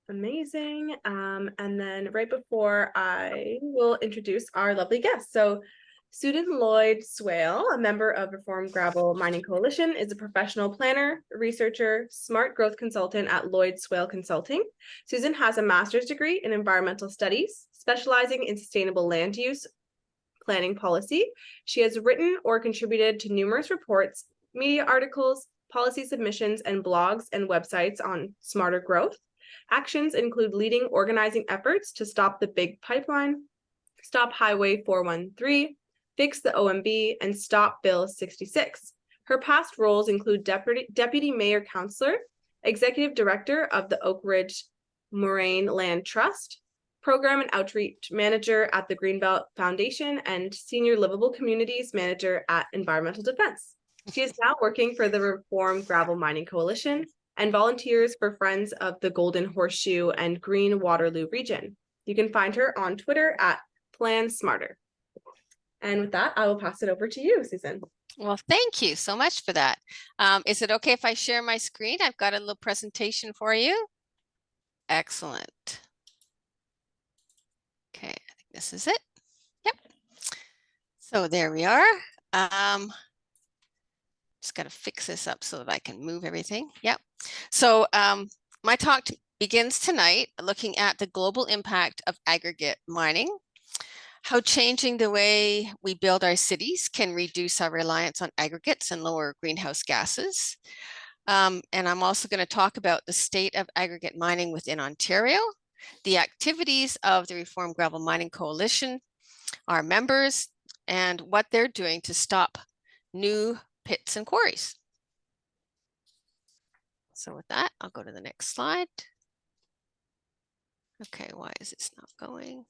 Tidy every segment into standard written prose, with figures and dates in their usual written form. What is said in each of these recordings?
Amazing. And then right before I will introduce our lovely guest. So Susan Lloyd Swale, a member of Reform Gravel Mining Coalition, is a professional planner, researcher, smart growth consultant at Lloyd Swale Consulting. Susan has a master's degree in environmental studies, specializing in sustainable land use planning policy. She has written or contributed to numerous reports, media articles, policy submissions, and blogs and websites on smarter growth. Actions include leading organizing efforts to stop the big pipeline, stop Highway 413, fix the OMB, and stop Bill 66. Her past roles include Deputy Mayor Councillor, Executive Director of the Oak Ridge Moraine Land Trust, Program and Outreach Manager at the Greenbelt Foundation, and Senior Livable Communities Manager at Environmental Defense. She is now working for the Reform Gravel Mining Coalition and volunteers for Friends of the Golden Horseshoe and Green Waterloo region. You can find her on Twitter at Plan Smarter. And with that, I will pass it over to you, Susan. Well, thank you so much for that. Is it okay if I share my screen? I've got a little presentation for you. Excellent. Okay, I think this is it. Yep. So there we are. Just got to fix this up so that I can move everything. Yep. So my talk begins tonight looking at the global impact of aggregate mining, how changing the way we build our cities can reduce our reliance on aggregates and lower greenhouse gases. And I'm also going to talk about the state of aggregate mining within Ontario, the activities of the Reform Gravel Mining Coalition, our members, and what they're doing to stop new pits and quarries. So with that, I'll go to the next slide. Okay, why is this not going?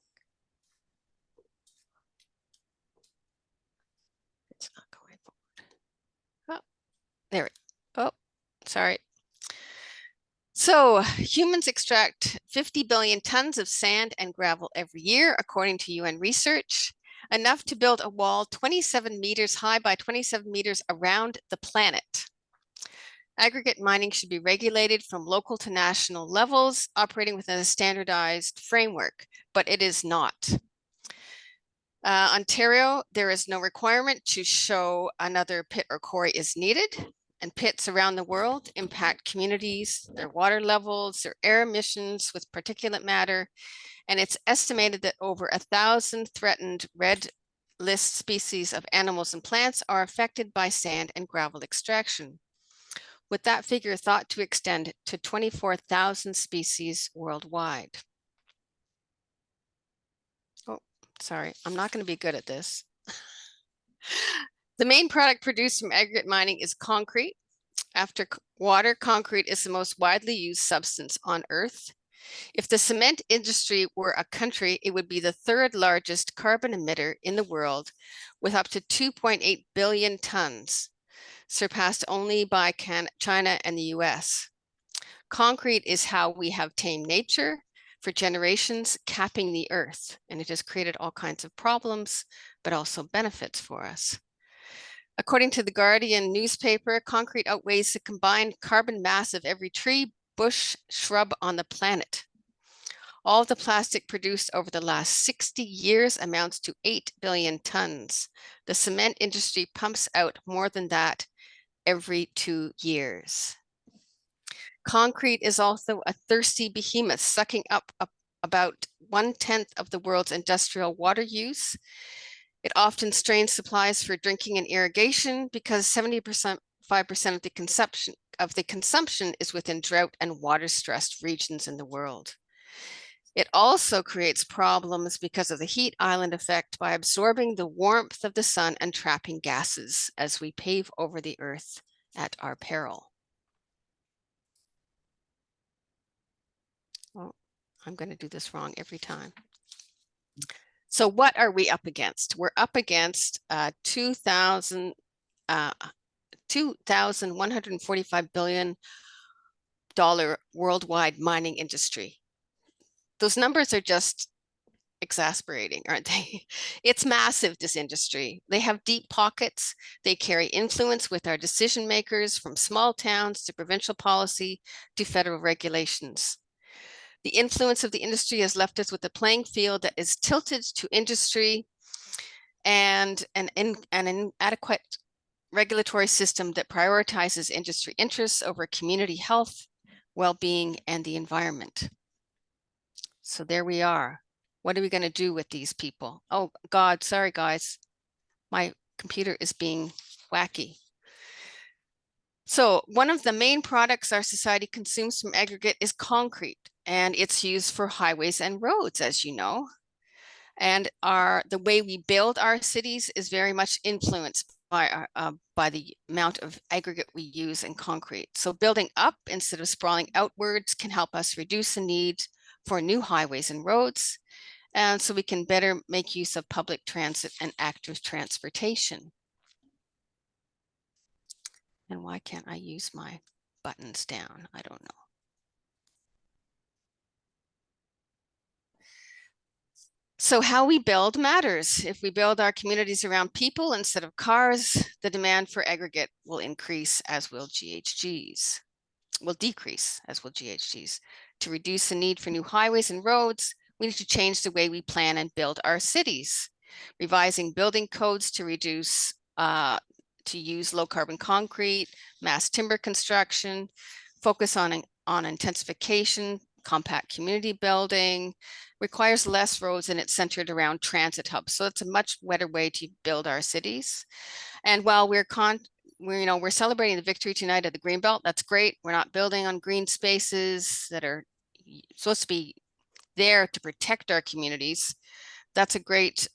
It's not going forward. Oh, there it. Oh, sorry. So humans extract 50 billion tons of sand and gravel every year, according to UN research, enough to build a wall 27 meters high by 27 meters around the planet. Aggregate mining should be regulated from local to national levels, operating within a standardized framework, but it is not. Ontario, there is no requirement to show another pit or quarry is needed, and pits around the world impact communities, their water levels, their air emissions with particulate matter, and it's estimated that over 1,000 threatened red list species of animals and plants are affected by sand and gravel extraction, with that figure thought to extend to 24,000 species worldwide. Oh, sorry, I'm not going to be good at this. The main product produced from aggregate mining is concrete. After water, concrete is the most widely used substance on Earth. If the cement industry were a country, it would be the third largest carbon emitter in the world, with up to 2.8 billion tons, surpassed only by China and the US. Concrete is how we have tamed nature for generations, capping the Earth, and it has created all kinds of problems, but also benefits for us. According to the Guardian newspaper, concrete outweighs the combined carbon mass of every tree, bush, shrub on the planet. All the plastic produced over the last 60 years amounts to 8 billion tons. The cement industry pumps out more than that every 2 years. Concrete is also a thirsty behemoth, sucking up about 1/10 of the world's industrial water use. It often strains supplies for drinking and irrigation because 75% of the consumption is within drought and water-stressed regions in the world. It also creates problems because of the heat island effect by absorbing the warmth of the sun and trapping gases as we pave over the Earth at our peril. Oh, I'm going to do this wrong every time. So what are we up against? We're up against $2,145 billion worldwide mining industry. Those numbers are just exasperating, aren't they? It's massive, this industry. They have deep pockets. They carry influence with our decision makers, from small towns to provincial policy to federal regulations. The influence of the industry has left us with a playing field that is tilted to industry and an inadequate regulatory system that prioritizes industry interests over community health, well-being, and the environment. So there we are. What are we going to do with these people? Oh God, sorry guys. My computer is being wacky. So one of the main products our society consumes from aggregate is concrete, and it's used for highways and roads, as you know. And the way we build our cities is very much influenced by the amount of aggregate we use in concrete. So building up instead of sprawling outwards can help us reduce the need for new highways and roads, and so we can better make use of public transit and active transportation. And why can't I use my buttons down? I don't know. So how we build matters. If we build our communities around people instead of cars, the demand for aggregate will increase, as will GHGs. Will decrease, as will GHGs. To reduce the need for new highways and roads, we need to change the way we plan and build our cities. Revising building codes to reduce, to use low carbon concrete, mass timber construction, focus on intensification, compact community building, requires less roads, and it's centered around transit hubs. So it's a much better way to build our cities. And while we're celebrating the victory tonight of the Greenbelt, that's great. We're not building on green spaces that are supposed to be there to protect our communities. That's a great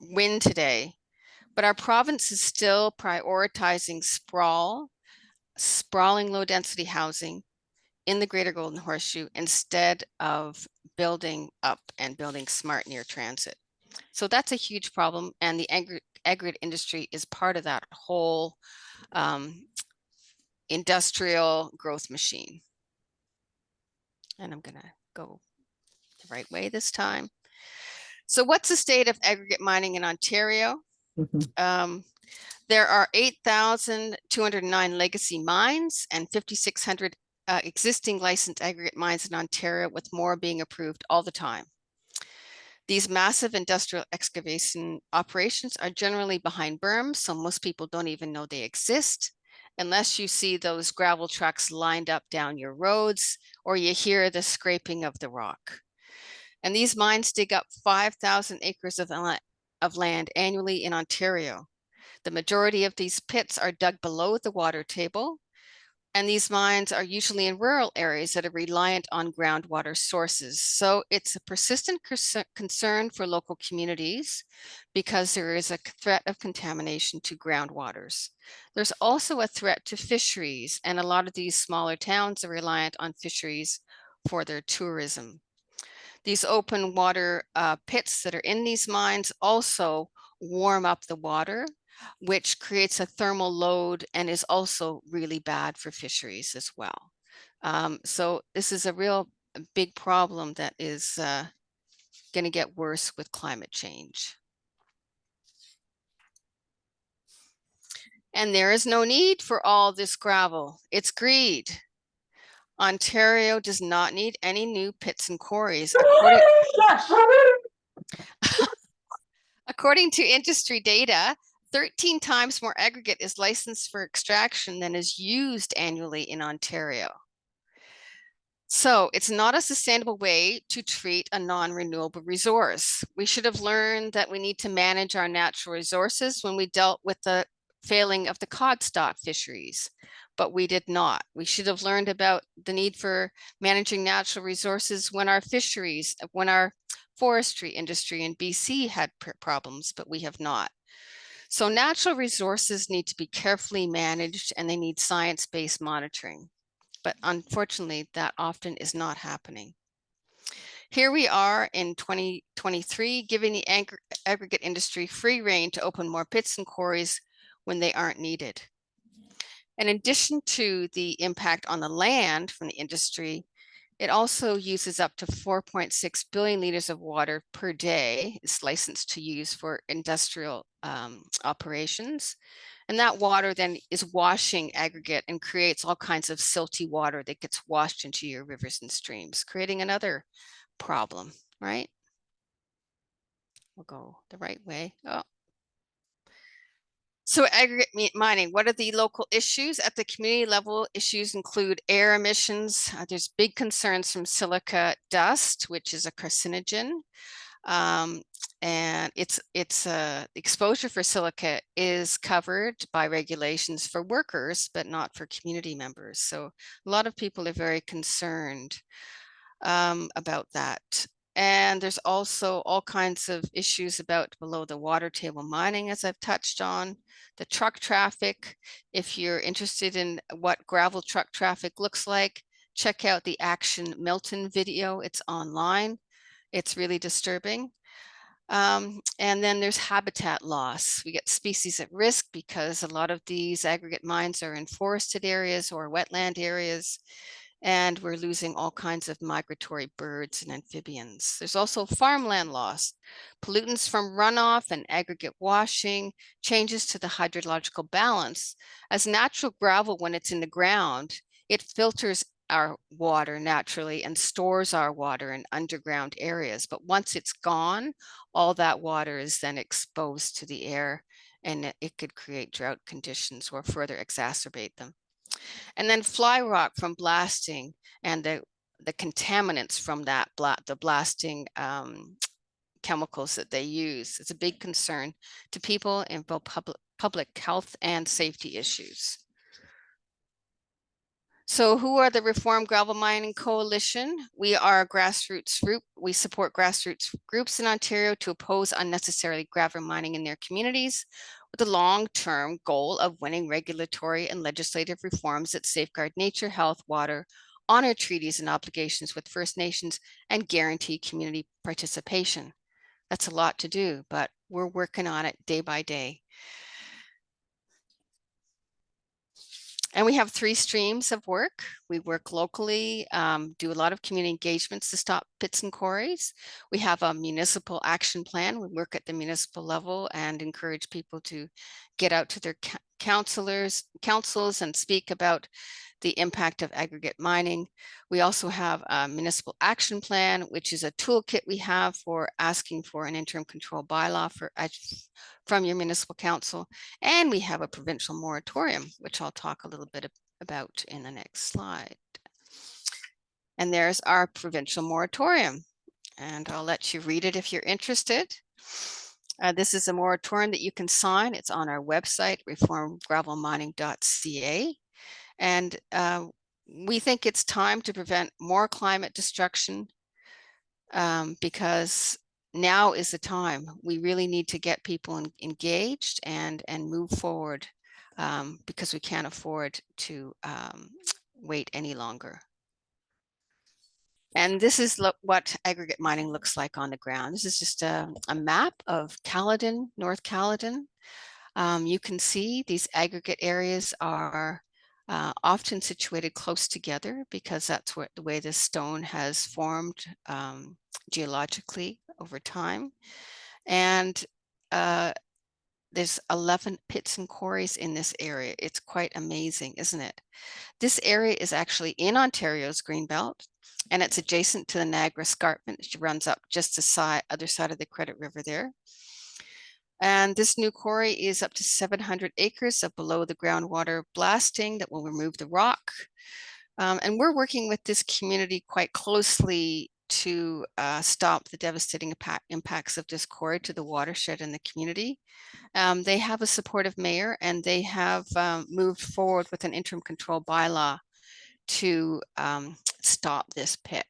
win today. But our province is still prioritizing sprawling low density housing in the Greater Golden Horseshoe instead of building up and building smart near transit. So that's a huge problem, and the aggregate industry is part of that whole industrial growth machine. And I'm gonna go the right way this time. So what's the state of aggregate mining in Ontario? There are 8,209 legacy mines and 5,600 existing licensed aggregate mines in Ontario, with more being approved all the time. These massive industrial excavation operations are generally behind berms, so most people don't even know they exist, unless you see those gravel trucks lined up down your roads, or you hear the scraping of the rock. And these mines dig up 5,000 acres of land annually in Ontario. The majority of these pits are dug below the water table, and these mines are usually in rural areas that are reliant on groundwater sources. So it's a persistent concern for local communities because there is a threat of contamination to groundwaters. There's also a threat to fisheries, and a lot of these smaller towns are reliant on fisheries for their tourism. These open water pits that are in these mines also warm up the water, which creates a thermal load and is also really bad for fisheries as well. So this is a real big problem that is going to get worse with climate change. And there is no need for all this gravel. It's greed. Ontario does not need any new pits and quarries. According to industry data, 13 times more aggregate is licensed for extraction than is used annually in Ontario. So it's not a sustainable way to treat a non-renewable resource. We should have learned that we need to manage our natural resources when we dealt with the failing of the cod stock fisheries, but we did not. We should have learned about the need for managing natural resources when our fisheries, when our forestry industry in BC had problems, but we have not. So natural resources need to be carefully managed, and they need science-based monitoring. But unfortunately, that often is not happening. Here we are in 2023, giving the aggregate industry free rein to open more pits and quarries when they aren't needed. In addition to the impact on the land from the industry, It also uses up to 4.6 billion liters of water per day. It's licensed to use for industrial operations. And that water then is washing aggregate and creates all kinds of silty water that gets washed into your rivers and streams, creating another problem, right? We'll go the right way. Oh. So aggregate mining, what are the local issues? At the community level, issues include air emissions. There's big concerns from silica dust, which is a carcinogen. And it's exposure for silica is covered by regulations for workers, but not for community members. So a lot of people are very concerned about that. And there's also all kinds of issues about below the water table mining, as I've touched on. The truck traffic, if you're interested in what gravel truck traffic looks like, check out the Action Milton video. It's online. It's really disturbing. And then there's habitat loss. We get species at risk because a lot of these aggregate mines are in forested areas or wetland areas, and we're losing all kinds of migratory birds and amphibians. There's also farmland loss, pollutants from runoff and aggregate washing, changes to the hydrological balance. As natural gravel, when it's in the ground, it filters our water naturally and stores our water in underground areas. But once it's gone, all that water is then exposed to the air, and it could create drought conditions or further exacerbate them. And then fly rock from blasting and the contaminants from that, the blasting chemicals that they use. It's a big concern to people in both public health and safety issues. So who are the Reform Gravel Mining Coalition? We are a grassroots group. We support grassroots groups in Ontario to oppose unnecessarily gravel mining in their communities with the long-term goal of winning regulatory and legislative reforms that safeguard nature, health, water, honor treaties and obligations with First Nations, and guarantee community participation. That's a lot to do, but we're working on it day by day. And we have 3 streams of work. We work locally, do a lot of community engagements to stop pits and quarries. We have a municipal action plan. We work at the municipal level and encourage people to get out to their councils and speak about the impact of aggregate mining. We also have a municipal action plan, which is a toolkit we have for asking for an interim control bylaw from your municipal council. And we have a provincial moratorium, which I'll talk a little bit about in the next slide. And there's our provincial moratorium. And I'll let you read it if you're interested. This is a moratorium that you can sign. It's on our website, reformgravelmining.ca. And we think it's time to prevent more climate destruction because now is the time. We really need to get people engaged and move forward because we can't afford to wait any longer. And this is what aggregate mining looks like on the ground. This is just a map of Caledon, North Caledon. You can see these aggregate areas are often situated close together because that's what the way the stone has formed geologically over time. And there's 11 pits and quarries in this area. It's quite amazing, isn't it? This area is actually in Ontario's Greenbelt, and it's adjacent to the Niagara Escarpment, which runs up just the other side of the Credit River there. And this new quarry is up to 700 acres of below the groundwater blasting that will remove the rock. And we're working with this community quite closely to stop the devastating impacts of this quarry to the watershed and the community. They have a supportive mayor, and they have moved forward with an interim control bylaw to stop this pit.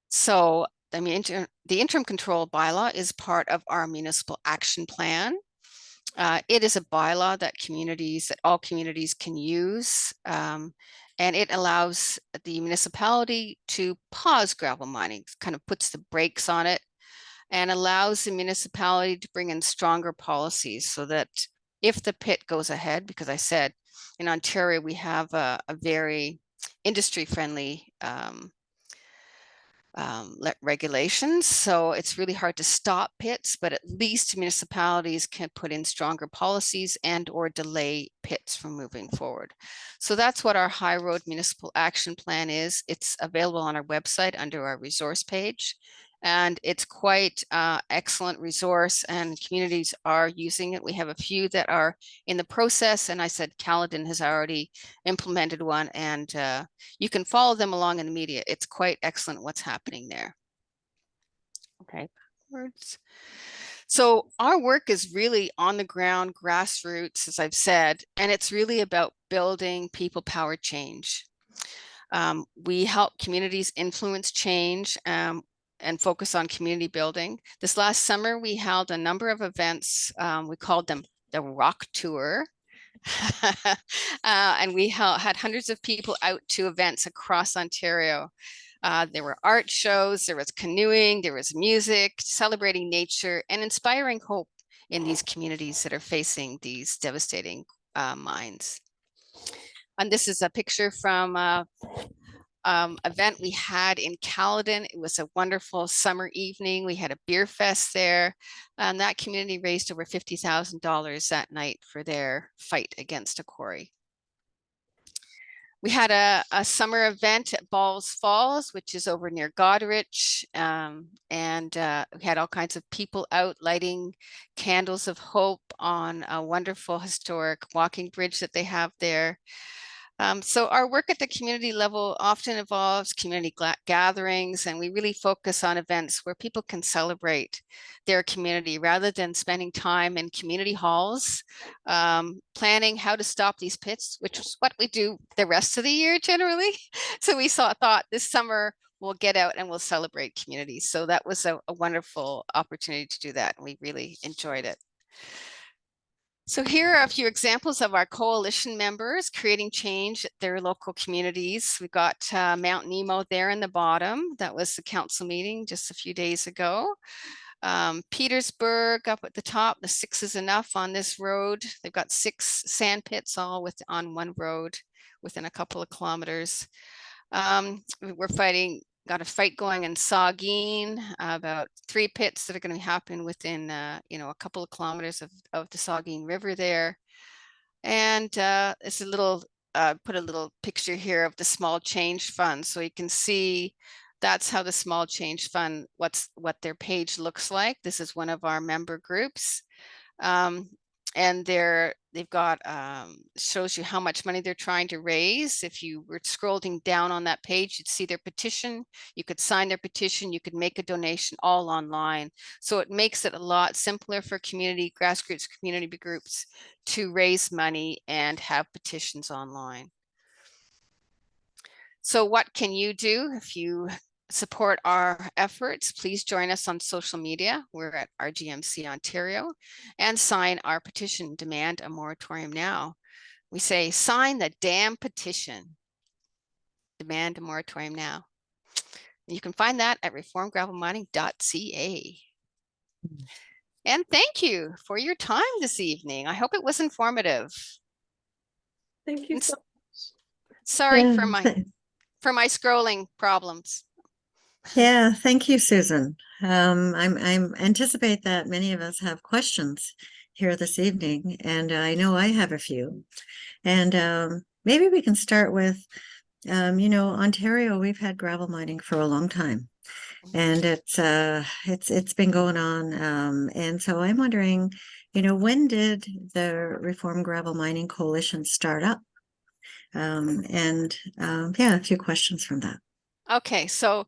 So the interim control bylaw is part of our municipal action plan. It is a bylaw that all communities can use, and it allows the municipality to pause gravel mining, kind of puts the brakes on it, and allows the municipality to bring in stronger policies so that if the pit goes ahead, because I said in Ontario we have a very industry-friendly regulations. So it's really hard to stop pits, but at least municipalities can put in stronger policies and or delay pits from moving forward. So that's what our High Road Municipal Action Plan is. It's available on our website under our resource page. And it's quite excellent resource, and communities are using it. We have a few that are in the process, and I said Caledon has already implemented one, and you can follow them along in the media. It's quite excellent what's happening there. Okay, words. So our work is really on the ground, grassroots, as I've said, and it's really about building people-powered change. We help communities influence change and focus on community building. This last summer, we held a number of events. We called them the Rock Tour. And we had hundreds of people out to events across Ontario. There were art shows, there was canoeing, there was music, celebrating nature and inspiring hope in these communities that are facing these devastating mines. And this is a picture from event we had in Caledon. It was a wonderful summer evening. We had a beer fest there, and that community raised over $50,000 that night for their fight against a quarry. We had a summer event at Balls Falls, which is over near Goderich, and we had all kinds of people out lighting candles of hope on a wonderful historic walking bridge that they have there. So our work at the community level often involves community gatherings, and we really focus on events where people can celebrate their community rather than spending time in community halls, planning how to stop these pits, which is what we do the rest of the year generally. So we thought this summer we'll get out and we'll celebrate communities. So that was a wonderful opportunity to do that, and we really enjoyed it. So here are a few examples of our coalition members creating change at their local communities. We've got Mount Nemo there in the bottom. That was the council meeting just a few days ago. Petersburg up at the top, the 6 is enough on this road. They've got 6 sand pits all on one road within a couple of kilometers. We're got a fight going in Saugeen, about 3 pits that are going to happen within a couple of kilometers of the Saugeen River there. And it's a little put a little picture here of the Small Change Fund, so you can see that's how the Small Change Fund, what their page looks like. This is one of our member groups. And they've got shows you how much money they're trying to raise. If you were scrolling down on that page, you'd see their petition. You could sign their petition. You could make a donation all online. So it makes it a lot simpler for grassroots community groups to raise money and have petitions online. So what can you do if you support our efforts? Please join us on social media. We're at RGMC Ontario, and sign our petition, Demand a Moratorium Now. We say, sign the damn petition. Demand a moratorium now. And you can find that at reformgravelmining.ca. And thank you for your time this evening. I hope it was informative. Thank you so much. Sorry for my scrolling problems. Yeah, thank you, Susan. I'm anticipate that many of us have questions here this evening, and I know I have a few. And maybe we can start with, Ontario, we've had gravel mining for a long time, and it's been going on. And so I'm wondering, when did the Reform Gravel Mining Coalition start up? Yeah, a few questions from that. Okay, so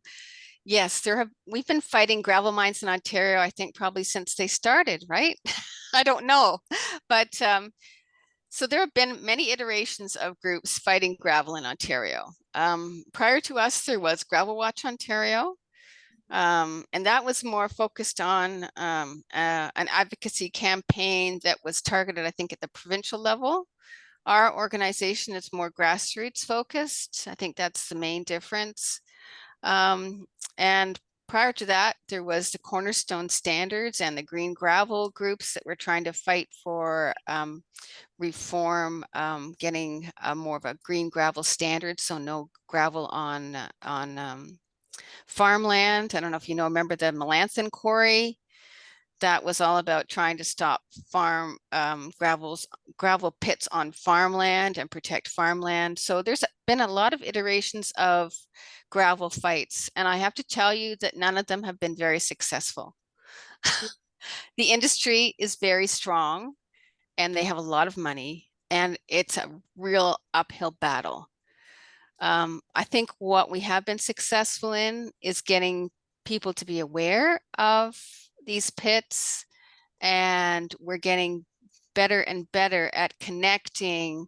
yes, we've been fighting gravel mines in Ontario, I think probably since they started, right? I don't know, but so there have been many iterations of groups fighting gravel in Ontario. Prior to us, there was Gravel Watch Ontario, and that was more focused on an advocacy campaign that was targeted, I think, at the provincial level. Our organization is more grassroots focused. I think that's the main difference. And prior to that, there was the Cornerstone Standards and the Green Gravel groups that were trying to fight for reform, getting more of a green gravel standard, so no gravel on farmland. I don't know if you know, remember the Melanson Quarry? That was all about trying to stop gravel pits on farmland and protect farmland. So there's been a lot of iterations of gravel fights, and I have to tell you that none of them have been very successful. The industry is very strong and they have a lot of money, and it's a real uphill battle. I think what we have been successful in is getting people to be aware of these pits, and we're getting better and better at connecting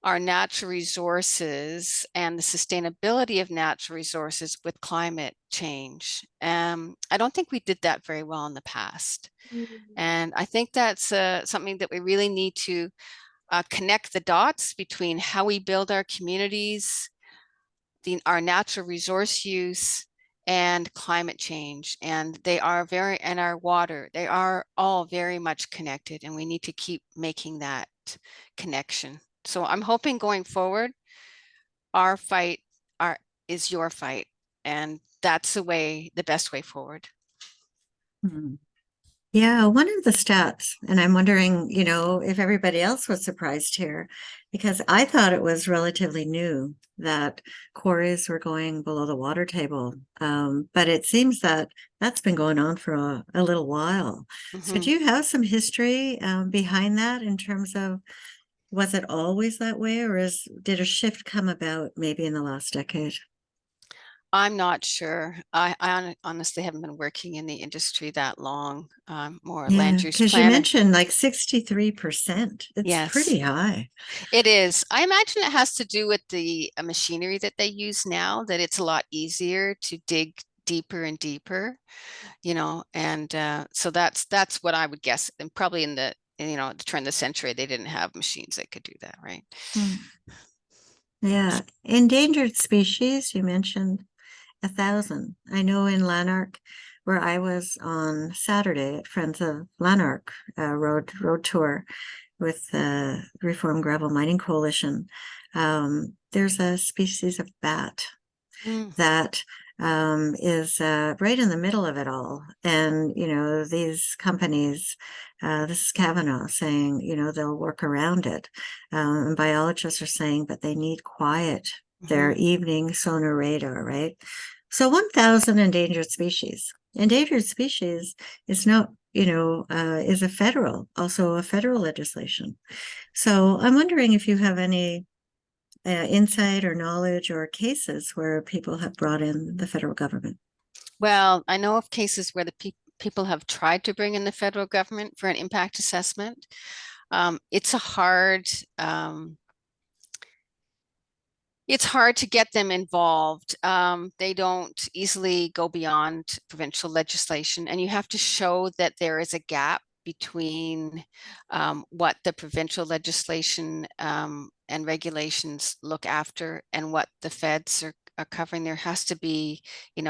our natural resources and the sustainability of natural resources with climate change. I don't think we did that very well in the past. And I think that's something that we really need to connect the dots between how we build our communities, our natural resource use, and climate change. And they are and our water, they are all very much connected, and we need to keep making that connection. So I'm hoping going forward, our fight is your fight, and that's the best way forward. Hmm. Yeah, one of the stats, and I'm wondering, if everybody else was surprised here, because I thought it was relatively new that quarries were going below the water table. But it seems that that's been going on for a little while. So do you have some history behind that in terms of, was it always that way, or did a shift come about maybe in the last decade? I'm not sure. I honestly haven't been working in the industry that long. More land Yeah, use because you planner. mentioned like 63%. It's Yes, pretty high. it is. I imagine it has to do with the machinery that they use now, that it's a lot easier to dig deeper and deeper, and so that's what I would guess. And probably in the turn of the century, they didn't have machines that could do that, right? Hmm. Yeah, endangered species, you mentioned 1,000. I know in Lanark, where I was on Saturday at Friends of Lanark road tour with the Reform Gravel Mining Coalition, there's a species of bat that is right in the middle of it all. And, these companies, this is Kavanaugh saying, they'll work around it. And biologists are saying, but they need quiet, their evening sonar radar, right? So 1,000 endangered species. Endangered species is not, is also a federal legislation. So I'm wondering if you have any insight or knowledge or cases where people have brought in the federal government. Well, I know of cases where the people have tried to bring in the federal government for an impact assessment. It's hard to get them involved. They don't easily go beyond provincial legislation, and you have to show that there is a gap between what the provincial legislation and regulations look after and what the feds are covering. There has to be,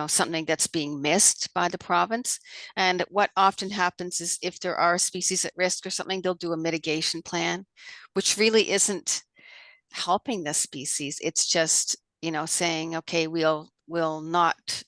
something that's being missed by the province. And what often happens is if there are species at risk or something, they'll do a mitigation plan, which really isn't helping the species. It's just, saying, okay, we'll not,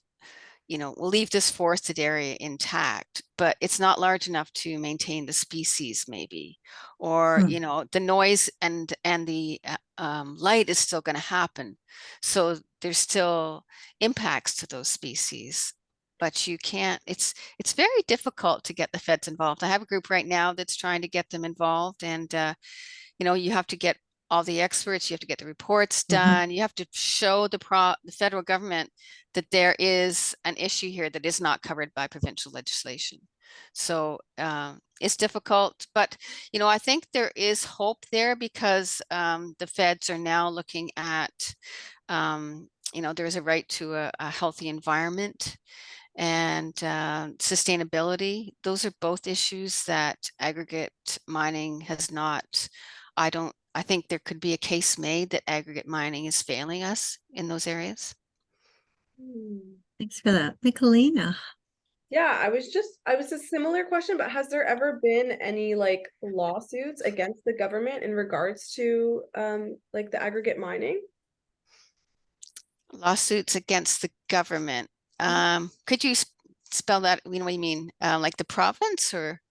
we'll leave this forested area intact, but it's not large enough to maintain the species maybe, or, the noise and the light is still going to happen. So there's still impacts to those species, but you can't, it's very difficult to get the feds involved. I have a group right now that's trying to get them involved, and, you have to get all the experts, you have to get the reports done, you have to show the federal government that there is an issue here that is not covered by provincial legislation. So it's difficult, but I think there is hope there, because the feds are now looking at there's a right to a healthy environment and sustainability. Those are both issues that aggregate mining has not. I think there could be a case made that aggregate mining is failing us in those areas. Thanks for that. Michelina. Yeah, I was a similar question, but has there ever been any like lawsuits against the government in regards to like the aggregate mining? Lawsuits against the government. Could you spell that? You know what you mean? Like the province or?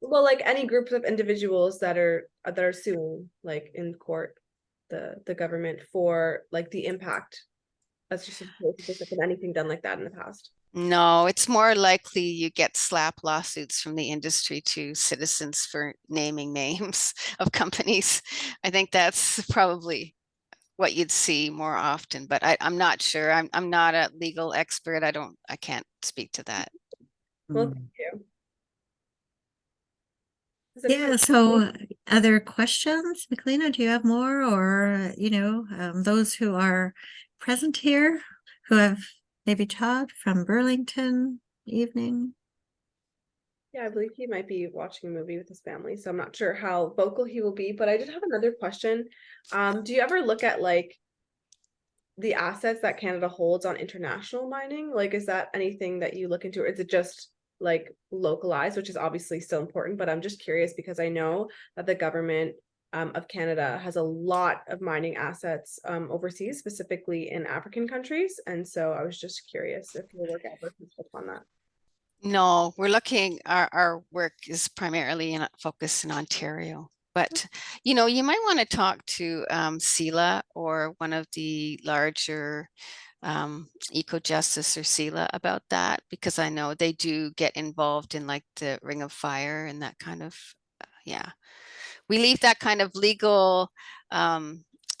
Well, like any groups of individuals that are suing like in court the government for like the impact. That's just supposed to just been anything done like that in the past. No, it's more likely you get slap lawsuits from the industry to citizens for naming names of companies. I think that's probably what you'd see more often, but I'm not sure. I'm not a legal expert. I can't speak to that. Well, Mm. thank you. Yeah, so other questions? Michelina, do you have more? Or, those who are present here who have maybe Todd from Burlington evening? Yeah, I believe he might be watching a movie with his family, so I'm not sure how vocal he will be, but I did have another question. Do you ever look at like the assets that Canada holds on international mining? Like, is that anything that you look into, or is it just like localized, which is obviously still important, but I'm just curious because I know that the government of Canada has a lot of mining assets overseas, specifically in African countries. And so I was just curious if your work ever touched upon that. No, our work is primarily focused in Ontario. But you might want to talk to SELA or one of the larger Eco-Justice or SELA about that, because I know they do get involved in like the Ring of Fire and that kind of, yeah. We leave that kind of legal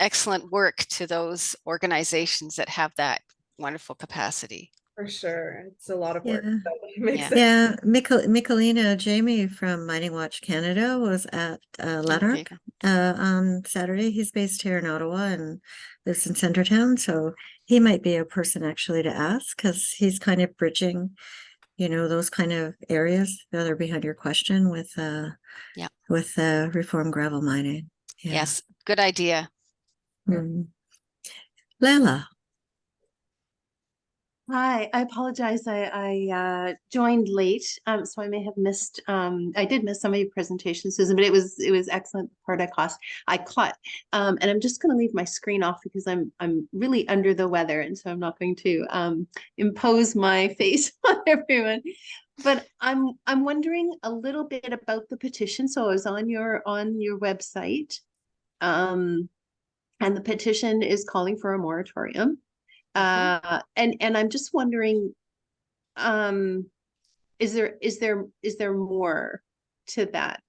excellent work to those organizations that have that wonderful capacity. For sure. It's a lot of work. Yeah. So it makes Yeah. sense. Yeah, Michelina, Jamie from Mining Watch Canada was at Lanark on Saturday. He's based here in Ottawa and lives in Centertown, so he might be a person actually to ask because he's kind of bridging, those kind of areas that are behind your question with reform gravel mining. Yeah. Yes, good idea. Lela. Hi, I apologize. I joined late, so I may have missed. I did miss some of your presentations, Susan, but it was excellent. Part I caught, and I'm just going to leave my screen off because I'm really under the weather, and so I'm not going to impose my face on everyone. But I'm wondering a little bit about the petition. So I was on your website, and the petition is calling for a moratorium. And I'm just wondering, is there more to that?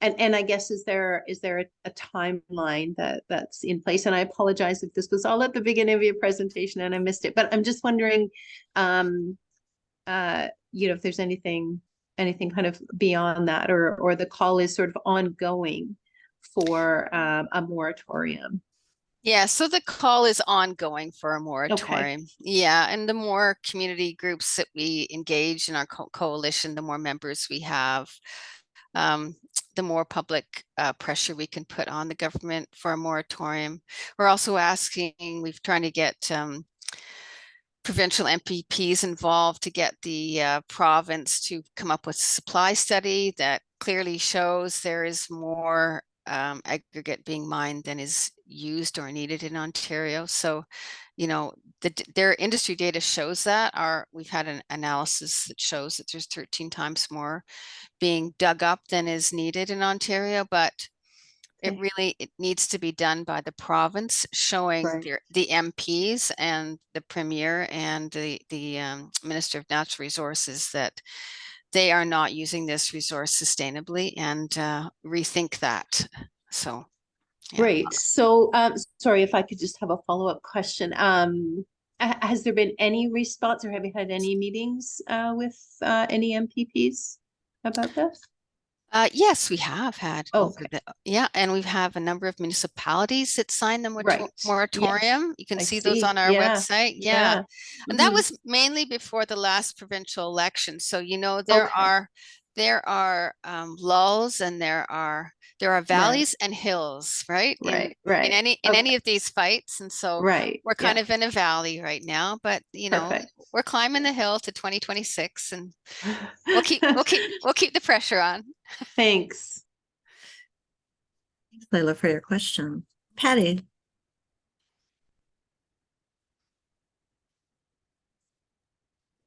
And I guess is there a timeline that's in place? And I apologize if this was all at the beginning of your presentation and I missed it, but I'm just wondering, if there's anything kind of beyond that, or the call is sort of ongoing for a moratorium. Yeah, so the call is ongoing for a moratorium. Yeah, and the more community groups that we engage in our coalition, the more members we have, the more public pressure we can put on the government for a moratorium. We're also we're trying to get provincial MPPs involved to get the province to come up with a supply study that clearly shows there is more aggregate being mined than is used or needed in Ontario. So, their industry data shows that. We've had an analysis that shows that there's 13 times more being dug up than is needed in Ontario, but it needs to be done by the province, showing the MPs and the Premier and the Minister of Natural Resources that they are not using this resource sustainably and rethink that. So, yeah. Great. So, sorry if I could just have a follow-up question. Has there been any response, or have you had any meetings with any MPPs about this? Yes, we have had. Yeah, and we have a number of municipalities that signed the moratorium. Yes. You can I see those on our website. Yeah. And that was mainly before the last provincial election. So, there are lulls and there are there are Right. valleys and hills, right? Right, In right. any Okay. of these fights. And so Right, we're kind yeah, of in a valley right now, but perfect. we're climbing the hill to 2026, and we'll keep the pressure on. Thanks. Thanks, Leila, for your question. Patty?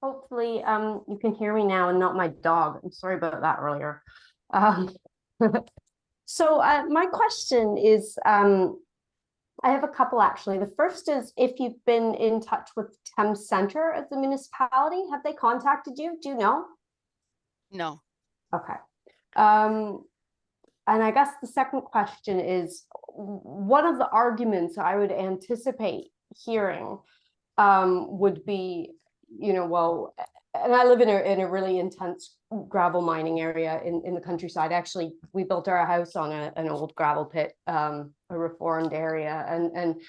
Hopefully, you can hear me now and not my dog. I'm sorry about that earlier. Um, so my question is, I have a couple actually. The first is if you've been in touch with Thames Centre as a municipality, have they contacted you? Do you know? No. Okay. And I guess the second question is one of the arguments I would anticipate hearing would be, well, and I live in a really intense gravel mining area in the countryside. Actually, we built our house on an old gravel pit, a reformed area. And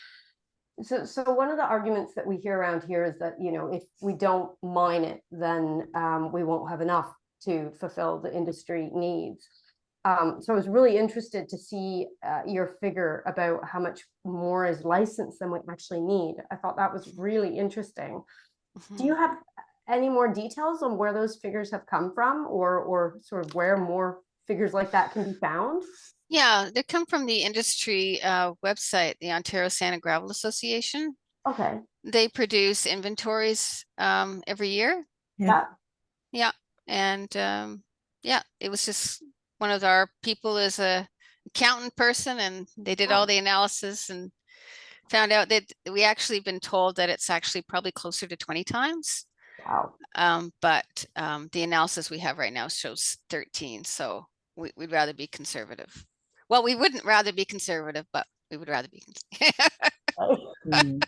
so one of the arguments that we hear around here is that, if we don't mine it, then we won't have enough to fulfill the industry needs. So I was really interested to see your figure about how much more is licensed than we actually need. I thought that was really interesting. Do you have any more details on where those figures have come from, or sort of where more figures like that can be found? Yeah, they come from the industry website, the Ontario Sand and Gravel Association. Okay. They produce inventories every year. Yeah. Yeah. And yeah, it was just one of our people is a accountant person, and they did all the analysis and found out that we actually been told that it's actually probably closer to 20 times. Wow. But the analysis we have right now shows 13. So we'd rather be conservative. Well, we wouldn't rather be conservative, but we would rather be. Mm.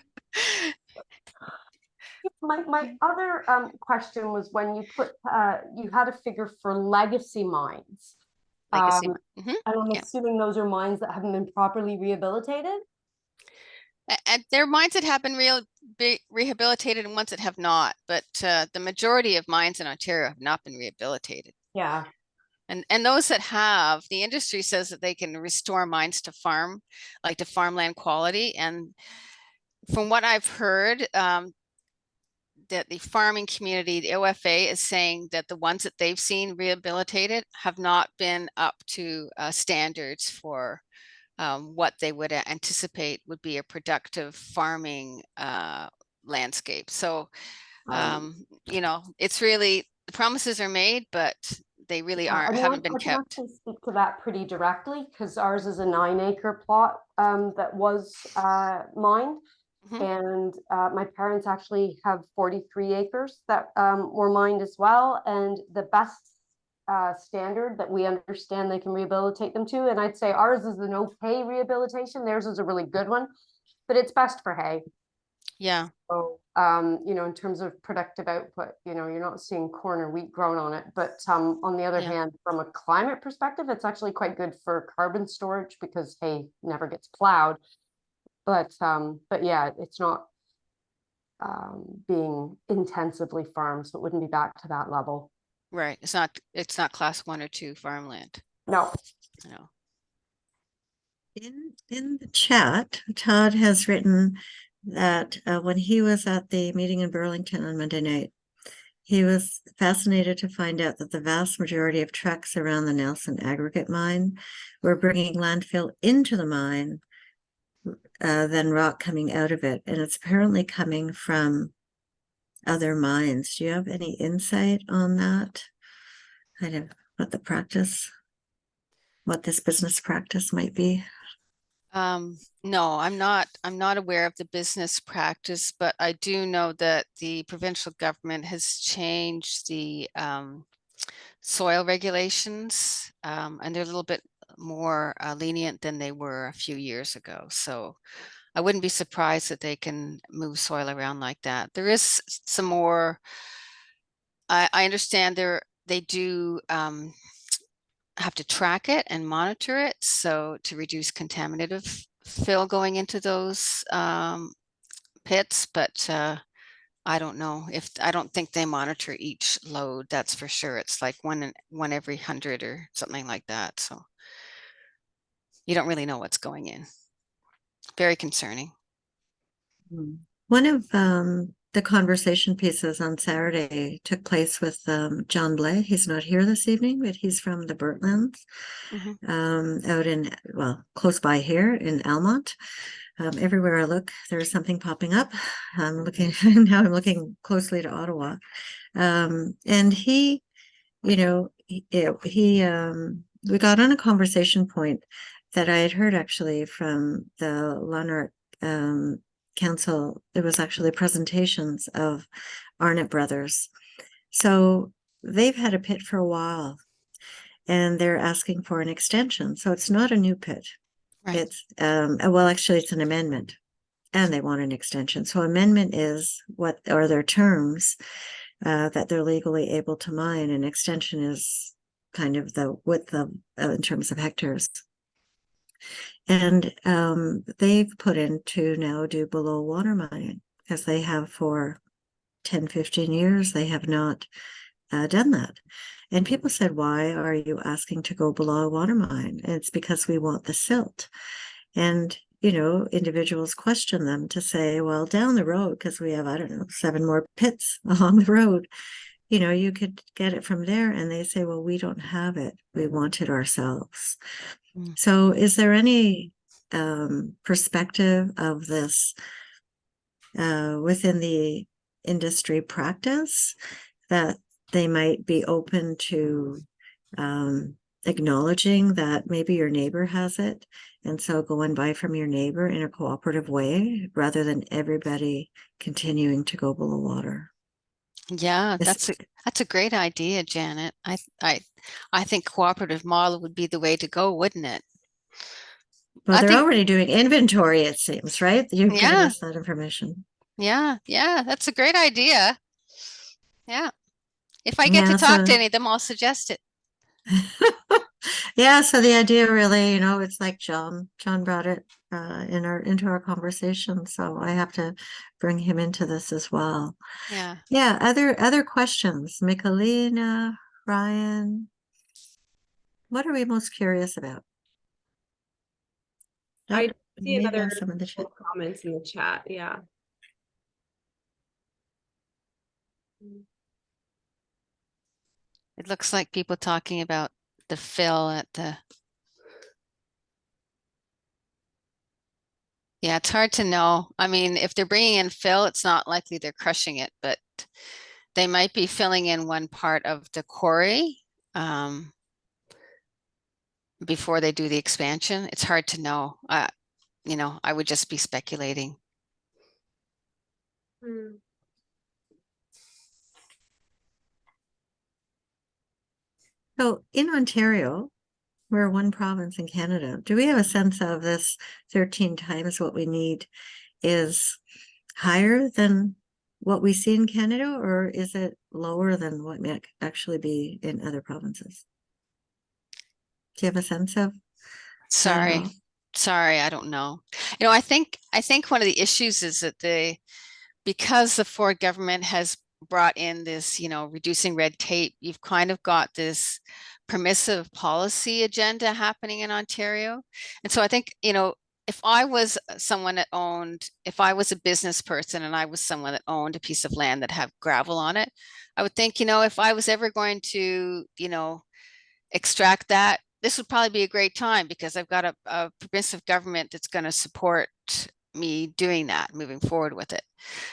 My other question was when you put you had a figure for legacy mines. Legacy. And I'm assuming those are mines that haven't been properly rehabilitated. And there are mines that have been rehabilitated and ones that have not, but the majority of mines in Ontario have not been rehabilitated. Yeah. And those that have, the industry says that they can restore mines to like to farmland quality. And from what I've heard, that the farming community, the OFA, is saying that the ones that they've seen rehabilitated have not been up to standards for what they would anticipate would be a productive farming landscape. So, it's really, the promises are made, but they really haven't been kept. I can actually speak to that pretty directly because ours is a 9-acre plot that was mined. And my parents actually have 43 acres that were mined as well. And the best standard that we understand they can rehabilitate them to, and I'd say ours is an okay rehabilitation. Theirs is a really good one, but it's best for hay. Yeah. So, in terms of productive output, you're not seeing corn or wheat grown on it. But on the other hand, from a climate perspective, it's actually quite good for carbon storage because hay never gets plowed. But yeah, it's not being intensively farmed, so it wouldn't be back to that level. Right. It's not class 1 or 2 farmland. No. No. In the chat, Todd has written that when he was at the meeting in Burlington on Monday night, he was fascinated to find out that the vast majority of trucks around the Nelson aggregate mine were bringing landfill into the mine than rock coming out of it. And it's apparently coming from other mines. Do you have any insight on that? Kind of what this business practice might be? No, I'm not aware of the business practice, but I do know that the provincial government has changed the soil regulations, and they're a little bit more lenient than they were a few years ago. So I wouldn't be surprised that they can move soil around like that. There is some more, I understand they do have to track it and monitor it, so to reduce contaminative fill going into those pits, but I don't know I don't think they monitor each load, that's for sure. It's like one every 100 or something like that. So you don't really know what's going in. Very concerning. One of the conversation pieces on Saturday took place with John Blay. He's not here this evening, but he's from the Bertlands, out in, well, close by here in Almont. Everywhere I look, there's something popping up. I'm looking now. I'm looking closely to Ottawa, and he, we got on a conversation point that I had heard actually from the Lanark Council. It was actually presentations of Arnott Brothers. So they've had a pit for a while, and they're asking for an extension. So it's not a new pit. Right. It's well, actually, it's an amendment, and they want an extension. So amendment is what are their terms that they're legally able to mine, and extension is kind of the width of in terms of hectares. And they've put in to now do below water mining, because they have for 10, 15 years, they have not done that. And people said, why are you asking to go below a water mine? And it's because we want the silt. And, individuals question them to say, well, down the road, because we have, I don't know, 7 more pits along the road, you could get it from there. And they say, well, we don't have it. We want it ourselves. So is there any perspective of this within the industry practice that they might be open to acknowledging that maybe your neighbor has it, and so go and buy from your neighbor in a cooperative way rather than everybody continuing to go below water? Yeah, that's a great idea, Janet. I think cooperative model would be the way to go, wouldn't it? Well, I they're think- already doing inventory, it seems, right? You've given Yeah. us that information. Yeah, that's a great idea. Yeah. If I get to Yeah, talk so- to any of them, I'll suggest it. Yeah, so the idea really, it's like John brought it into our conversation, so I have to bring him into this as well. Yeah. Yeah, other questions, Michelina, Ryan, what are we most curious about? I Oh, see maybe another some of the chat. comments in the chat. Yeah. It looks like people talking about the fill at the. Yeah, it's hard to know. I mean, if they're bringing in fill, it's not likely they're crushing it, but they might be filling in one part of the quarry before they do the expansion. It's hard to know. I would just be speculating. So in Ontario, we're one province in Canada. Do we have a sense of this 13 times what we need is higher than what we see in Canada, or is it lower than what may actually be in other provinces? Do you have a sense of? Sorry, I don't know. I think one of the issues is that because the Ford government has brought in this, reducing red tape, you've kind of got this permissive policy agenda happening in Ontario. And so I think, if I was a business person and I was someone that owned a piece of land that had gravel on it, I would think, if I was ever going to, extract that, this would probably be a great time because I've got a progressive government that's going to support me doing that, moving forward with it.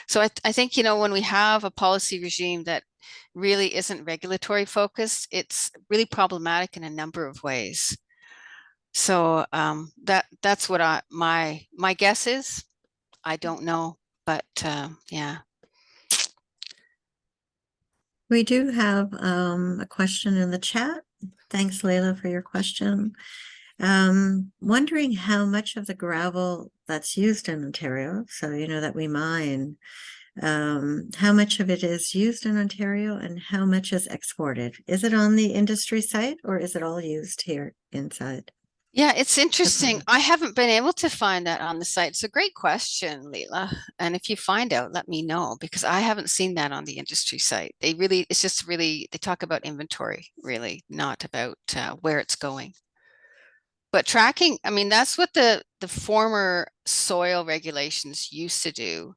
So I think, when we have a policy regime that really isn't regulatory focused, it's really problematic in a number of ways. So that's what my guess is. I don't know, but yeah. We do have a question in the chat. Thanks, Leila, for your question. Wondering how much of the gravel that's used in Ontario, so that we mine, how much of it is used in Ontario and how much is exported? Is it on the industry site or is it all used here inside? Yeah, it's interesting. I haven't been able to find that on the site. It's a great question, Leila. And if you find out, let me know because I haven't seen that on the industry site. They talk about inventory, really, not about where it's going. But tracking, I mean, that's what the former soil regulations used to do,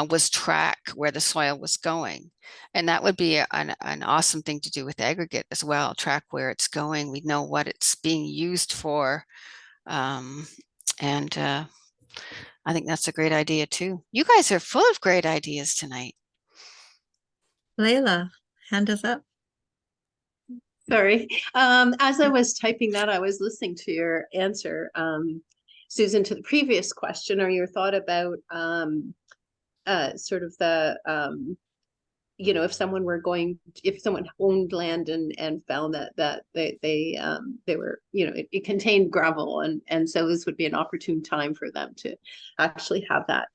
was track where the soil was going. And that would be an awesome thing to do with aggregate as well, track where it's going. We know what it's being used for. And I think that's a great idea too. You guys are full of great ideas tonight. Leila, hand us up. Sorry. As I was typing that, I was listening to your answer, Susan, to the previous question, or your thought about sort of the if someone owned land and found that they were, it contained gravel, and so this would be an opportune time for them to actually have that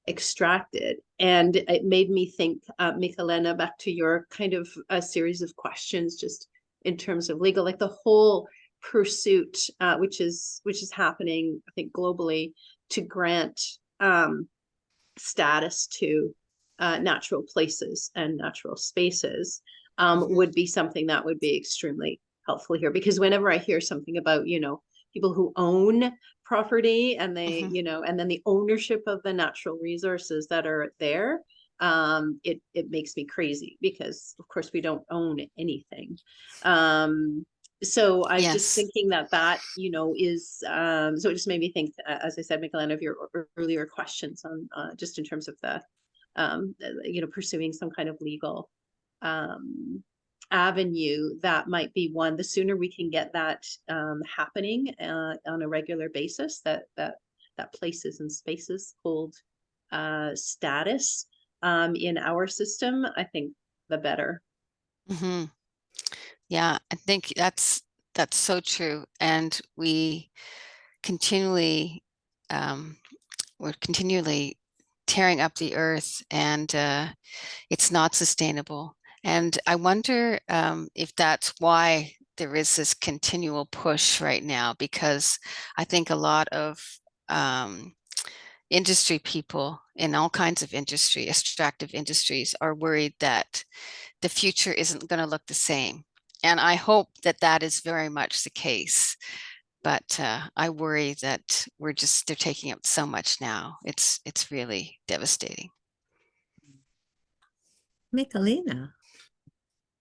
extracted. And it made me think, Michalena, back to your kind of a series of questions, just in terms of legal, like the whole pursuit, which is happening, I think, globally, to grant status to natural places and natural spaces, would be something that would be extremely helpful here. Because whenever I hear something about, people who own property and they, and then the ownership of the natural resources that are there, it makes me crazy, because of course we don't own anything. So I'm just Yes. thinking that is, so it just made me think, as I said, Michalena, of your earlier questions on just in terms of the pursuing some kind of legal avenue. That might be one. The sooner we can get that happening on a regular basis, that places and spaces hold status in our system, I think the better. Mm-hmm. Yeah, I think that's so true. And we continually, we're continually tearing up the earth, and it's not sustainable. And I wonder if that's why there is this continual push right now, because I think a lot of industry people in all kinds of industry, extractive industries, are worried that the future isn't going to look the same. And I hope that that is very much the case. But I worry that they're taking up so much now. It's really devastating. Michalena.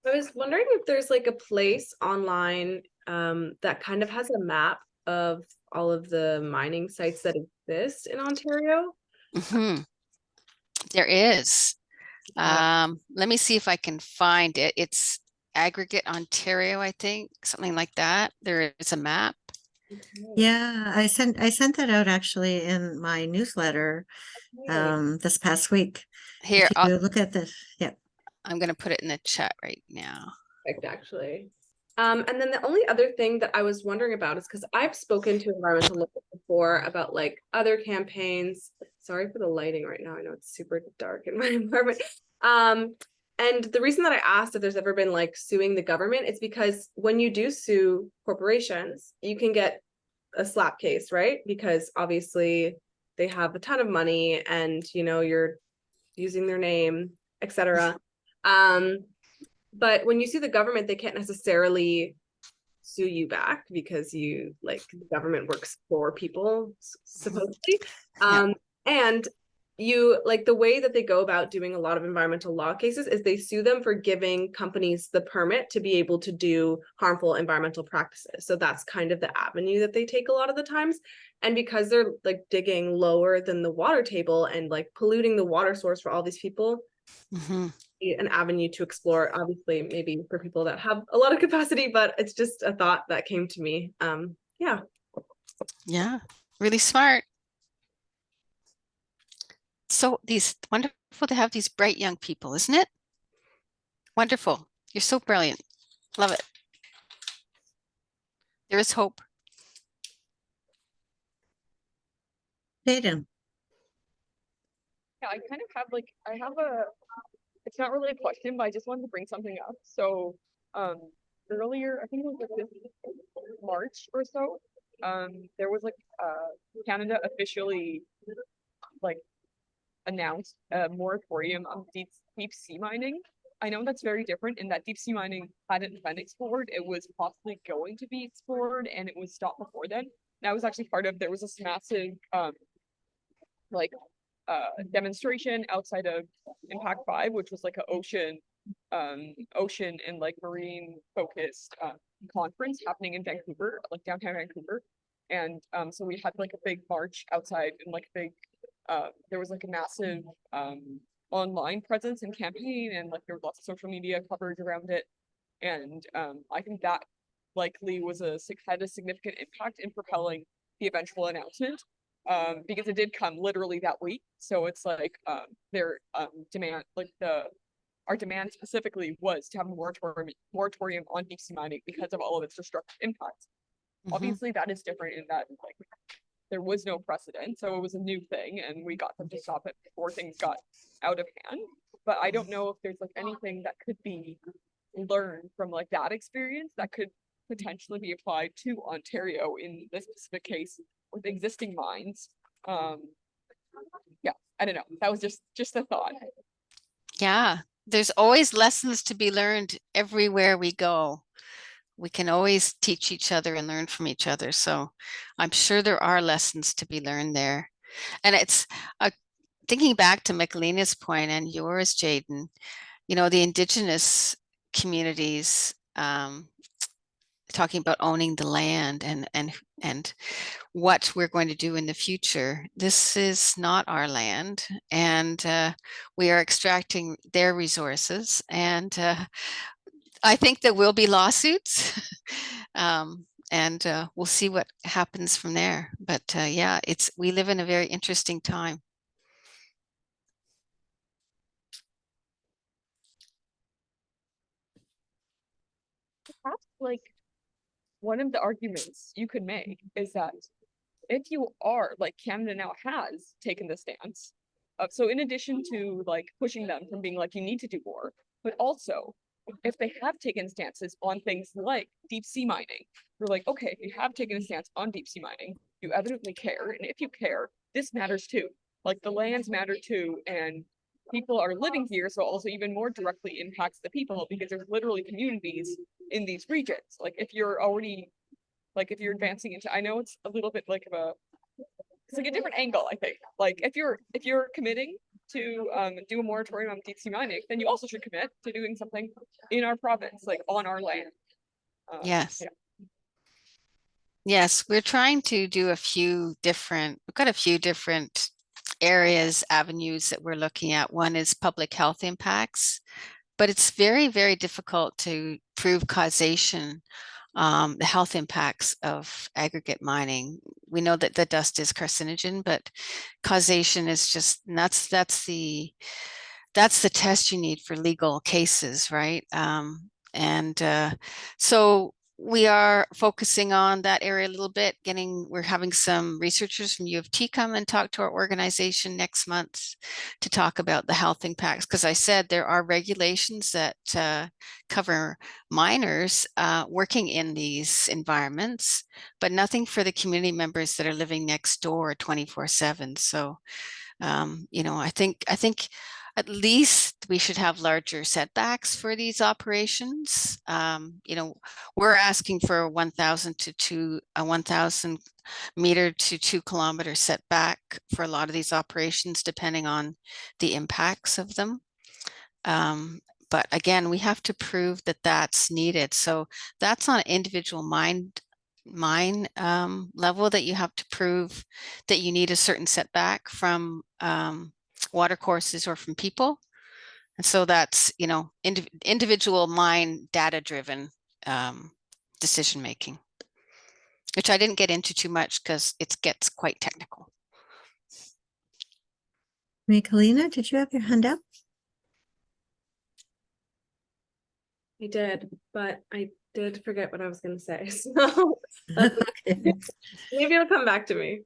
I was wondering if there's like a place online that kind of has a map of all of the mining sites that exist in Ontario. Mm-hmm. There is. Let me see if I can find it. It's Aggregate Ontario, I think, something like that. There is a map. Yeah, I sent that out actually in my newsletter this past week. Here, If you look at this, yeah. I'm going to put it in the chat right now. Perfect, actually. And then the only other thing that I was wondering about is because I've spoken to environmental lawyers before about like other campaigns. Sorry for the lighting right now. I know it's super dark in my apartment. And the reason that I asked if there's ever been like suing the government is because when you do sue corporations, you can get a slap case, right? Because obviously they have a ton of money and you're using their name, etc. But when you sue the government, they can't necessarily sue you back because the government works for people, supposedly. And you the way that they go about doing a lot of environmental law cases is they sue them for giving companies the permit to be able to do harmful environmental practices. So that's kind of the avenue that they take a lot of the times. And because they're digging lower than the water table and polluting the water source for all these people, an avenue to explore, obviously maybe for people that have a lot of capacity, but it's just a thought that came to me. Yeah, really smart. So wonderful to have these bright young people, isn't it? Wonderful. You're so brilliant. Love it. There is hope. Hayden. Yeah, I kind of have it's not really a question, but I just wanted to bring something up. So earlier, I think it was this March or so, there was Canada officially announced a moratorium on deep sea mining. I know that's very different in that deep sea mining hadn't been explored. It was possibly going to be explored and it was stopped before then. And I was actually part of, there was this massive, like, demonstration outside of Impact 5, which was like an ocean and like marine focused conference happening in Vancouver, like downtown Vancouver. And so we had like a big march outside and like big there was like a massive online presence and campaign, and like there was lots of social media coverage around it. And I think that likely had a significant impact in propelling the eventual announcement. Because it did come literally that week. So it's like their demand, like our demand specifically was to have a moratorium on deep sea mining because of all of its destructive impacts. Obviously, that is different in that like there was no precedent, so it was a new thing, and we got them to stop it before things got out of hand. But I don't know if there's like anything that could be learned from like that experience that could potentially be applied to Ontario in this specific case with existing mines. Yeah, I don't know. That was just a thought. Yeah, there's always lessons to be learned everywhere we go. We can always teach each other and learn from each other. So I'm sure there are lessons to be learned there. And it's thinking back to Michelina's point and yours, Jaden, you know, the Indigenous communities, talking about owning the land and what we're going to do in the future. This is not our land, and we are extracting their resources. And I think there will be lawsuits, and we'll see what happens from there. But yeah, we live in a very interesting time. Perhaps like one of the arguments you could make is that if you are like Canada now has taken the stance of, so in addition to like pushing them from being like you need to do more, but also if they have taken stances on things like deep sea mining, we're like, okay, you have taken a stance on deep sea mining, you evidently care, and if you care, this matters too. Like the lands matter too, and people are living here, so also even more directly impacts the people because there's literally communities in these regions. Like if you're already, like if you're advancing into, I know it's a little bit like it's like a different angle, I think. Like if you're committing to do a moratorium on deep sea mining, then you also should commit to doing something in our province, like on our land. Yes. Yeah. Yes, we're trying to do we've got a few different areas, avenues that we're looking at. One is public health impacts, but it's very, very difficult to prove causation, the health impacts of aggregate mining. We know that the dust is carcinogen, but causation is just, that's the test you need for legal cases, right? So we are focusing on that area a little bit, we're having some researchers from U of T come and talk to our organization next month to talk about the health impacts. Because I said there are regulations that cover miners working in these environments, but nothing for the community members that are living next door 24/7. So, you know, I think at least we should have larger setbacks for these operations. You know, we're asking for a 1,000 meter to 2 kilometer setback for a lot of these operations, depending on the impacts of them. But again, we have to prove that that's needed. So that's on an individual mine level, that you have to prove that you need a certain setback from water courses or from people. And so that's, you know, individual mine data driven decision making, which I didn't get into too much because it gets quite technical. Michelina, did you have your hand up? I did, but I did forget what I was going to say. So Okay. maybe it'll come back to me.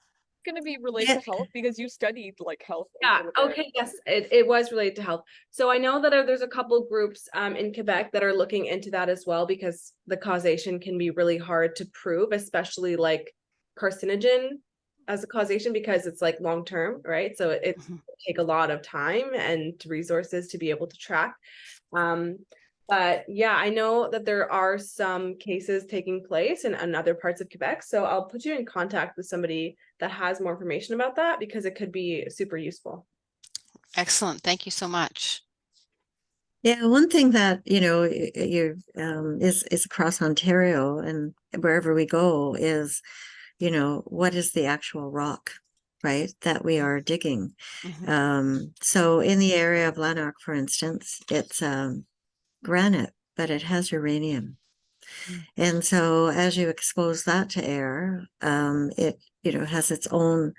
Going to be related to health because you studied like health. a Yeah, little bit. okay, yes, it was related to health. So I know that there's a couple groups in Quebec that are looking into that as well, because the causation can be really hard to prove, especially like carcinogen as a causation because it's like long term, right? So it Mhm. take a lot of time and resources to be able to track. But yeah, I know that there are some cases taking place in other parts of Quebec. So I'll put you in contact with somebody that has more information about that because it could be super useful. Excellent. Thank you so much. Yeah, one thing that, you is across Ontario and wherever we go is, what is the actual rock, right, that we are digging? Mhm. So in the area of Lanark, for instance, it's granite, but it has uranium. Mm. And so as you expose that to air, it, has its own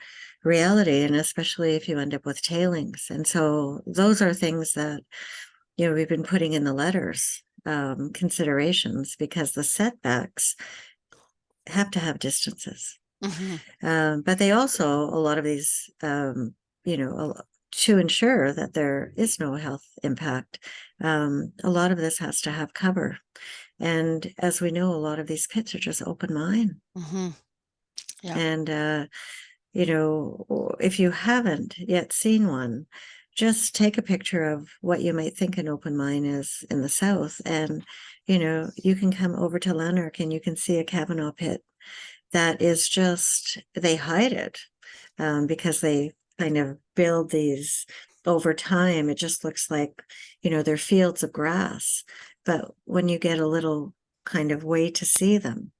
reality, and especially if you end up with tailings. And so those are things that, we've been putting in the letters, considerations, because the setbacks have to have distances. Mhm. But they also, a lot of these, to ensure that there is no health impact, a lot of this has to have cover. And as we know, a lot of these pits are just open mine. Mhm. Yeah. And, if you haven't yet seen one, just take a picture of what you might think an open mine is in the south. And, you can come over to Lanark and you can see a Kavanaugh pit that is just, they hide it because they kind of build these over time. It just looks like, they're fields of grass. But when you get a little kind of way to see them,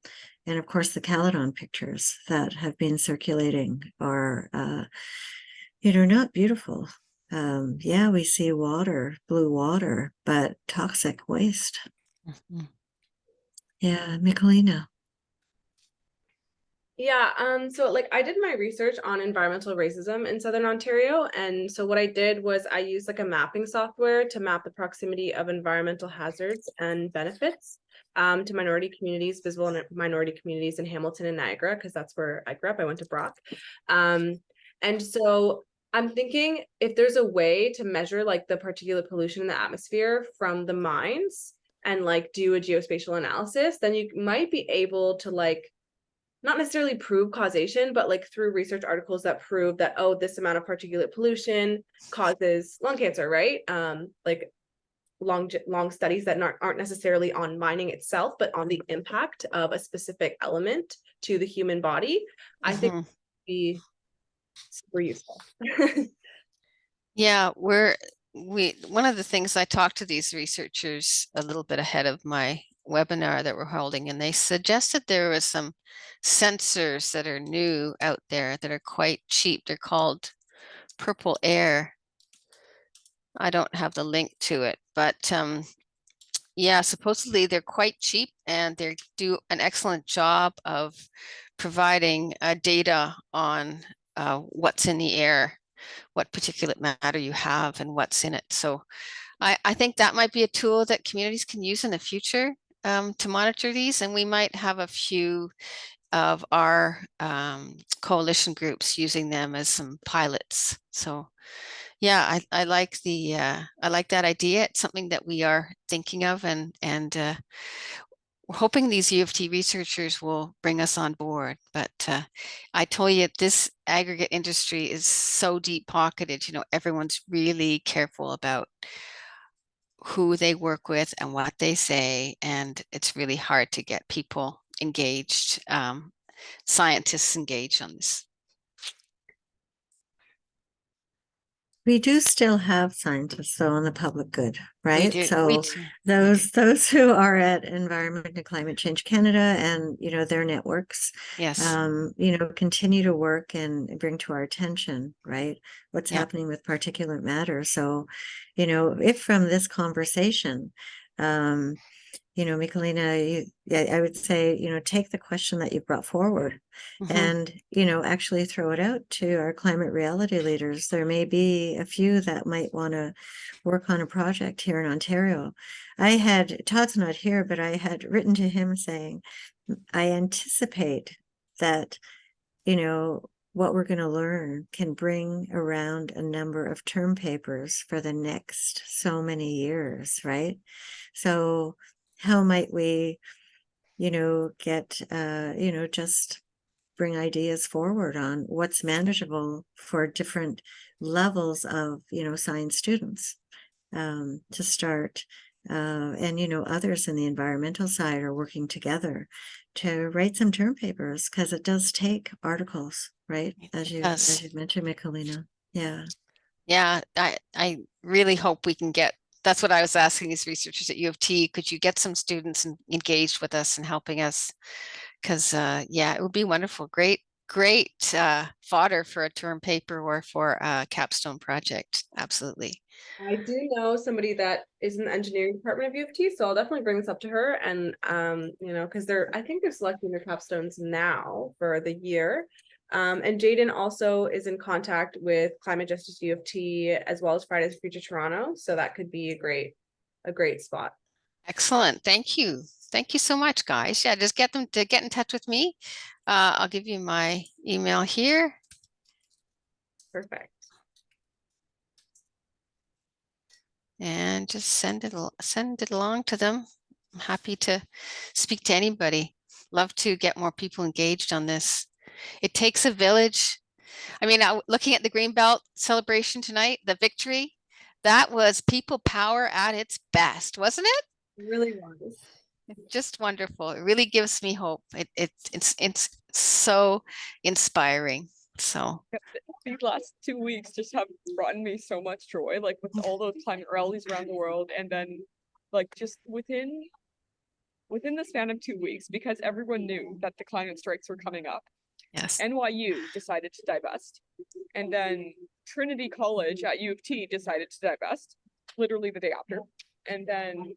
and of course, the Caledon pictures that have been circulating are, not beautiful. Yeah, we see water, blue water, but toxic waste. Mhm. Yeah, Michelina. Yeah, so like I did my research on environmental racism in Southern Ontario. And so what I did was I used like a mapping software to map the proximity of environmental hazards and benefits to minority communities, visible and minority communities in Hamilton and Niagara, because that's where I grew up. I went to Brock. And so I'm thinking if there's a way to measure like the particulate pollution in the atmosphere from the mines and like do a geospatial analysis, then you might be able to like not necessarily prove causation, but like through research articles that prove that, oh, this amount of particulate pollution causes lung cancer, right? Like long studies that aren't necessarily on mining itself, but on the impact of a specific element to the human body. I think Mhm. be super useful. Yeah, one of the things I talked to these researchers a little bit ahead of my webinar that we're holding, and they suggested there was some sensors that are new out there that are quite cheap. They're called Purple Air. I don't have the link to it, but yeah, supposedly they're quite cheap and they do an excellent job of providing data on what's in the air, what particulate matter you have and what's in it. So I think that might be a tool that communities can use in the future to monitor these. And we might have a few of our coalition groups using them as some pilots. So yeah, I like I like that idea. It's something that we are thinking of, and we're hoping these U of T researchers will bring us on board. But I told you, this aggregate industry is so deep pocketed. Everyone's really careful about who they work with and what they say, and it's really hard to get people engaged, scientists engaged on this. We do still have scientists though on the public good, We right? do, we So do. those who are at Environment and Climate Change Canada and their networks, Yes. continue to work and bring to our attention, right, what's Yeah. happening with particulate matter. So, if from this conversation, Michelina, I would say, take the question that you brought forward Mhm. and, actually throw it out to our climate reality leaders. There may be a few that might want to work on a project here in Ontario. Todd's not here, but I had written to him saying, I anticipate that, what we're going to learn can bring around a number of term papers for the next so many years, right? So how might we, get, just bring ideas forward on what's manageable for different levels of, science students to start. And, others in the environmental side are working together to write some term papers because it does take articles, right? As does. you've mentioned, Michalina. Yeah. Yeah, I really hope we can get, that's what I was asking these researchers at U of T. Could you get some students engaged with us and helping us? Because yeah, it would be wonderful. Great fodder for a term paper or for a capstone project. Absolutely. I do know somebody that is in the engineering department of U of T, so I'll definitely bring this up to her. And because I think they're selecting their capstones now for the year. And Jaden also is in contact with Climate Justice U of T as well as Fridays for Future Toronto, so that could be a great spot. Excellent. Thank you. Thank you so much, guys. Yeah, just get them to get in touch with me. I'll give you my email here. Perfect. And just send it along to them. I'm happy to speak to anybody. Love to get more people engaged on this. It takes a village. I mean, looking at the Greenbelt celebration tonight, the victory, that was people power at its best, wasn't it? It really was. Just wonderful. It really gives me hope. It's so inspiring. So These last 2 weeks just have brought me so much joy, like with all those climate rallies around the world, and then like just within the span of 2 weeks, because everyone knew that the climate strikes were coming up, yes, NYU decided to divest, and then Trinity College at U of T decided to divest literally the day after, and then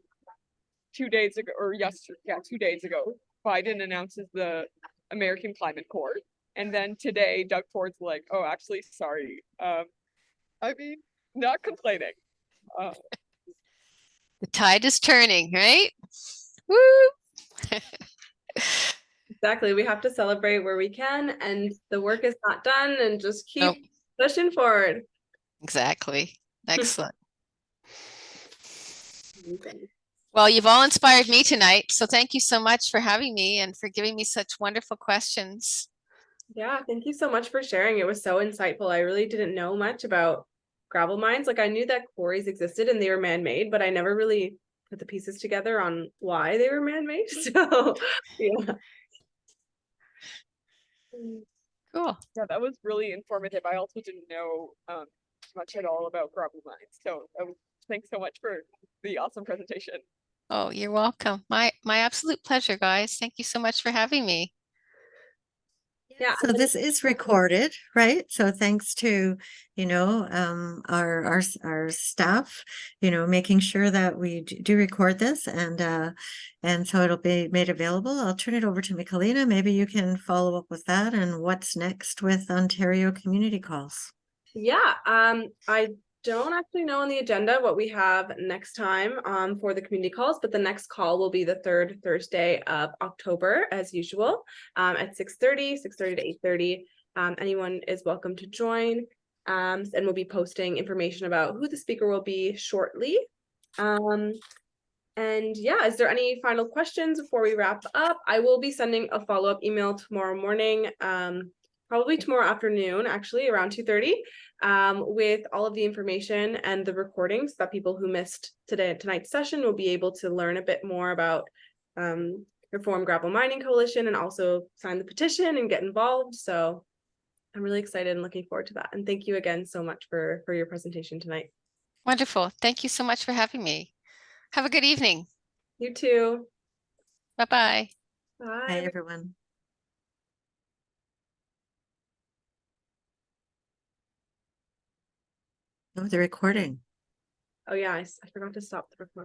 2 days ago, or 2 days ago, Biden announces the American Climate Corps. And then today, Doug Ford's like, oh, actually, sorry. I mean, not complaining. the tide is turning, right? Woo! Exactly. We have to celebrate where we can, and the work is not done, and just keep Nope. pushing forward. Exactly. Excellent. Amazing. Well, you've all inspired me tonight. So thank you so much for having me and for giving me such wonderful questions. Yeah, thank you so much for sharing. It was so insightful. I really didn't know much about gravel mines. Like I knew that quarries existed and they were man-made, but I never really put the pieces together on why they were man-made. So yeah. Cool. Yeah, that was really informative. I also didn't know much at all about gravel mines. So thanks so much for the awesome presentation. Oh, you're welcome. My absolute pleasure, guys. Thank you so much for having me. Yeah. So this is recorded, right? So thanks to, our staff, making sure that we do record this and so it'll be made available. I'll turn it over to Michalina. Maybe you can follow up with that and what's next with Ontario Community Calls. Yeah, I don't actually know on the agenda what we have next time for the community calls, but the next call will be the third Thursday of October as usual at 6:30 to 8:30. Anyone is welcome to join, and we'll be posting information about who the speaker will be shortly. And yeah, is there any final questions before we wrap up? I will be sending a follow-up email tomorrow morning, probably tomorrow afternoon, actually around 2:30, with all of the information and the recordings that people who missed tonight's session will be able to learn a bit more about Reform Gravel Mining Coalition and also sign the petition and get involved. So I'm really excited and looking forward to that. And thank you again so much for your presentation tonight. Wonderful. Thank you so much for having me. Have a good evening. You too. Bye-bye. Bye. Bye, everyone. Oh, the recording. Oh yeah, I forgot to stop the recording.